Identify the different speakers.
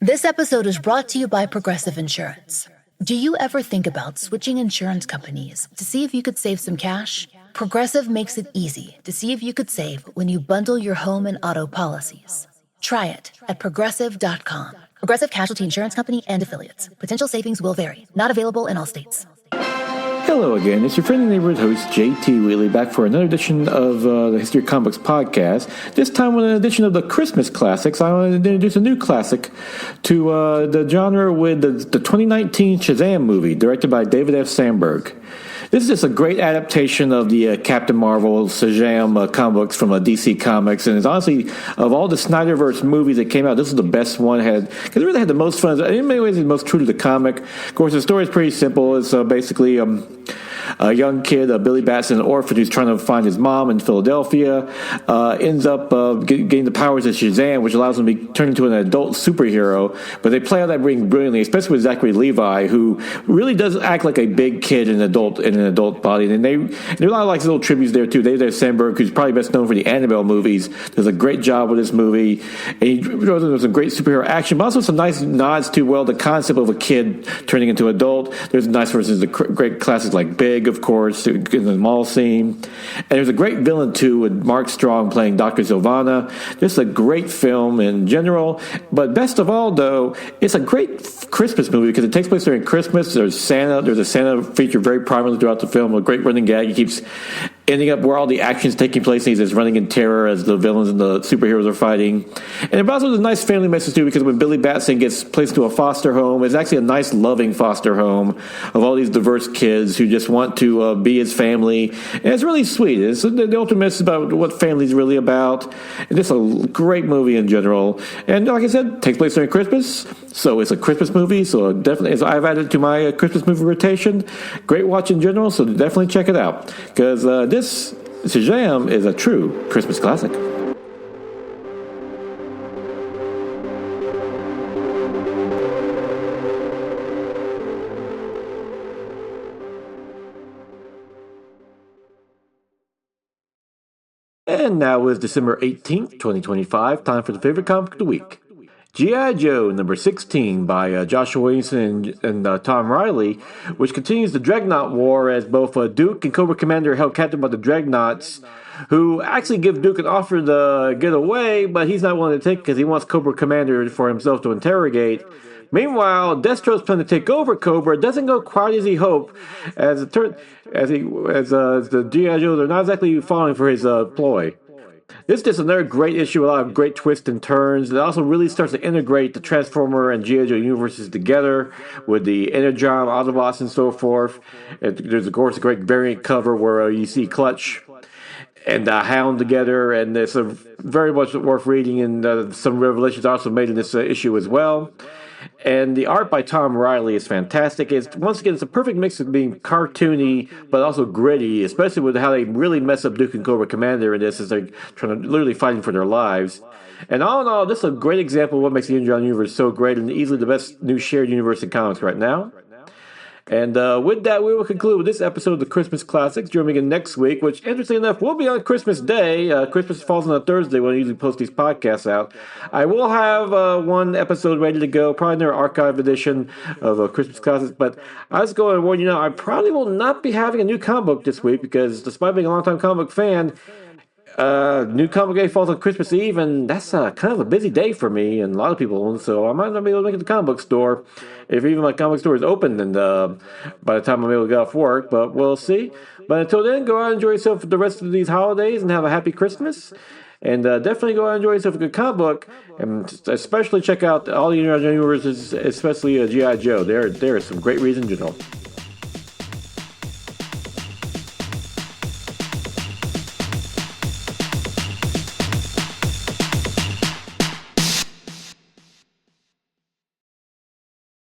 Speaker 1: This episode is brought to you by Progressive Insurance. Do you ever think about switching insurance companies to see if you could save some cash? Progressive makes it easy to see if you could save when you bundle your home and auto policies. Try it at Progressive.com. Progressive Casualty Insurance Company and Affiliates. Potential savings will vary. Not available in all states.
Speaker 2: Hello again, it's your friendly neighborhood host, JT Wheatley, back for another edition of the History of Comics podcast. This time with an edition of the Christmas classics. I want to introduce a new classic to the genre with the 2019 Shazam movie, directed by David F. Sandberg. This is just a great adaptation of the Captain Marvel, Shazam comic books from DC Comics, and it's honestly, of all the Snyderverse movies that came out, this is the best one. Because it really had the most fun. In many ways, it's the most true to the comic. Of course, the story is pretty simple. It's basically a young kid, Billy Batson, an orphan who's trying to find his mom in Philadelphia, ends up getting the powers of Shazam, which allows him to be turned into an adult superhero. But they play out that ring brilliantly, especially with Zachary Levi, who really does act like a big kid in an adult body. And there are a lot of like little tributes there too. David Sandberg, who's probably best known for the Annabelle movies, does a great job with this movie. And he does some great superhero action, but also some nice nods to the concept of a kid turning into an adult. There's nice versions of great classics like Big, of course, in the mall scene. And there's a great villain, too, with Mark Strong playing Dr. Sylvana. Just a great film in general. But best of all, though, it's a great Christmas movie because it takes place during Christmas. There's a Santa feature very prominently throughout the film, a great running gag. He keeps ending up where all the action's taking place, and he's just running in terror as the villains and the superheroes are fighting. And it also has a nice family message, too, because when Billy Batson gets placed into a foster home, it's actually a nice, loving foster home of all these diverse kids who just want to be his family. And it's really sweet. It's the ultimate message about what family's really about. And just a great movie in general. And like I said, it takes place during Christmas, so it's a Christmas movie. So definitely, I've added to my Christmas movie rotation. Great watch in general, so definitely check it out. Because this Shazam is a true Christmas classic. And now is December 18th, 2025, time for the favorite comic of the week. G.I. Joe number 16 by Joshua Williamson and Tom Riley, which continues the Dreadnought War as both Duke and Cobra Commander are held captive by the Dreadnoughts, who actually give Duke an offer to get away, but he's not willing to take it because he wants Cobra Commander for himself to interrogate. Meanwhile, Destro's plan to take over Cobra doesn't go quite as he hoped, as the G.I. Joes are not exactly falling for his ploy. This is just another great issue, a lot of great twists and turns. It also really starts to integrate the Transformer and G.I. Joe universes together with the Energon, Autobots, and so forth. There's, of course, a great variant cover where you see Clutch and Hound together, and it's very much worth reading, and some revelations also made in this issue as well. And the art by Tom Riley is fantastic. Once again, it's a perfect mix of being cartoony, but also gritty, especially with how they really mess up Duke and Cobra Commander in this as they're literally fighting for their lives. And all in all, this is a great example of what makes the Energon universe so great and easily the best new shared universe in comics right now. And with that, we will conclude with this episode of the Christmas Classics. Join me again next week, which, interestingly enough, will be on Christmas Day. Christmas falls on a Thursday when I usually post these podcasts out. I will have one episode ready to go, probably their archive edition of Christmas Classics. But I was going to warn you now, I probably will not be having a new comic book this week because, despite being a longtime comic book fan, new comic day falls on Christmas Eve, and that's kind of a busy day for me and a lot of people, so I might not be able to make it to the comic book store if even my comic store is open and by the time I'm able to get off work, but we'll see. But until then, go out and enjoy yourself for the rest of these holidays and have a happy Christmas. And definitely go out and enjoy yourself a good comic book, and especially check out all the universes, especially G.I. Joe. There are some great reasons in general.